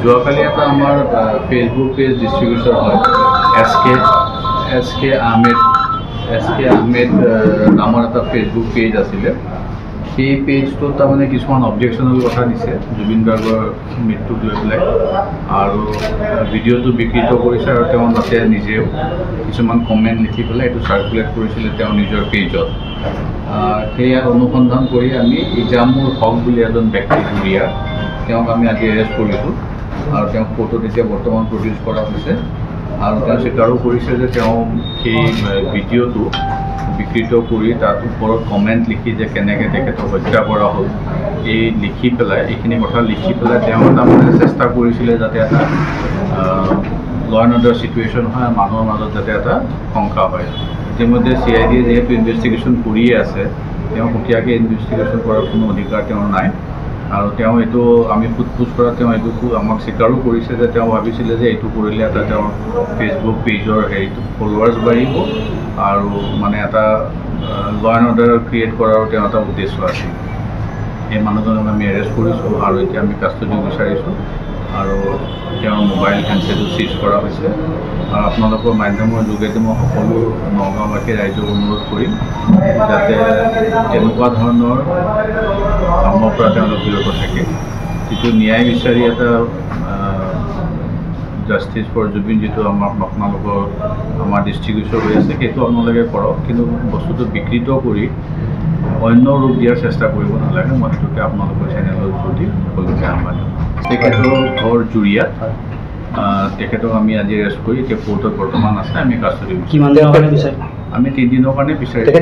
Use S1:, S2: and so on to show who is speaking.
S1: যোৱাকালি এটা আমাৰ ফেচবুক পেজ ডিষ্ট্ৰিবিউটৰ হয় এছ কে আহমেদ নামৰ এটা ফেচবুক পেজ আছিলে। সেই পেজটোত তাৰমানে কিছুমান অবজেকশ্যনেল কথা দিছে জুবিন গাৰ্গৰ মৃত্যুক লৈ পেলাই, আৰু ভিডিঅ'টো বিকৃত কৰিছে, আৰু তেওঁ তাতে নিজেও কিছুমান কমেণ্ট লিখি পেলাই এইটো চাৰ্কুলেট কৰিছিলে তেওঁ নিজৰ পেজত। সেয়া অনুসন্ধান কৰি আমি ইজামুল হক বুলি এজন ব্যক্তি জুৰিয়া, তেওঁক আমি আজি এৰেষ্ট কৰিছোঁ, আৰু তেওঁক কোৰ্টত এতিয়া বৰ্তমান প্ৰডিউচ কৰা হৈছে। আৰু তেওঁ স্বীকাৰো কৰিছে যে তেওঁ সেই ভিডিঅ'টো বিকৃত কৰি তাত ওপৰত কমেণ্ট লিখি যে কেনেকৈ তেখেতক হত্যা কৰা হ'ল, এই লিখি পেলাই এইখিনি কথা লিখি পেলাই তেওঁ তাৰমানে চেষ্টা কৰিছিলে যাতে এটা ল এণ্ড অৰ্ডাৰ চিটুৱেশ্যন হয়, মানুহৰ মাজত যাতে এটা শংকা হয়। ইতিমধ্যে CID যিহেতু ইনভেষ্টিগেশ্যন কৰিয়ে আছে, তেওঁ সুকীয়াকৈ ইনভেষ্টিগেশ্যন কৰাৰ কোনো অধিকাৰ তেওঁৰ নাই। আৰু তেওঁ এইটো আমি সোধ কৰা তেওঁ এইটো আমাক স্বীকাৰো কৰিছে যে তেওঁ ভাবিছিলে যে এইটো কৰিলে এটা তেওঁৰ ফেচবুক পেজৰ হেৰিটো ফলোৱাৰ্ছ বাঢ়িব, আৰু মানে এটা ল এণ্ড অৰ্ডাৰ ক্ৰিয়েট কৰাৰো তেওঁ এটা উদ্দেশ্য আছিল। সেই মানুহজনক আমি এৰেষ্ট কৰিছোঁ, আৰু এতিয়া আমি কাষ্টডি বিচাৰিছোঁ, আৰু তেওঁৰ মোবাইল হেণ্ডছেটো চিজ কৰা হৈছে। আৰু আপোনালোকৰ মাধ্যমৰ যোগেদি মই সকলো নগাঁওবাসী ৰাইজক অনুৰোধ কৰিম যাতে তেনেকুৱা ধৰণৰ কামৰ পৰা তেওঁলোক বিৰত থাকে। যিটো ন্যায় বিচাৰি এটা জাষ্টিছ ফৰ জুবিন যিটো আপোনালোকৰ আমাৰ ডিষ্ট্ৰিবিউচন হৈ আছে, সেইটো আপোনালোকে কৰক, কিন্তু বস্তুটো বিকৃত কৰি অন্য ৰূপ দিয়াৰ চেষ্টা কৰিব নালাগে। মই সেইটোকে আপোনালোকৰ চেনেলৰ প্ৰতি সকলোকে আহ্বান জনাওঁ। তেখেতৰ ঘৰ জুৰিয়াত, তেখেতক আমি আজি এৰেষ্ট কৰি এতিয়া কোৰ্টত বৰ্তমান আছে, আমি কাষ্টডি আমি 3 দিনৰ কাৰণে বিচাৰিছোঁ।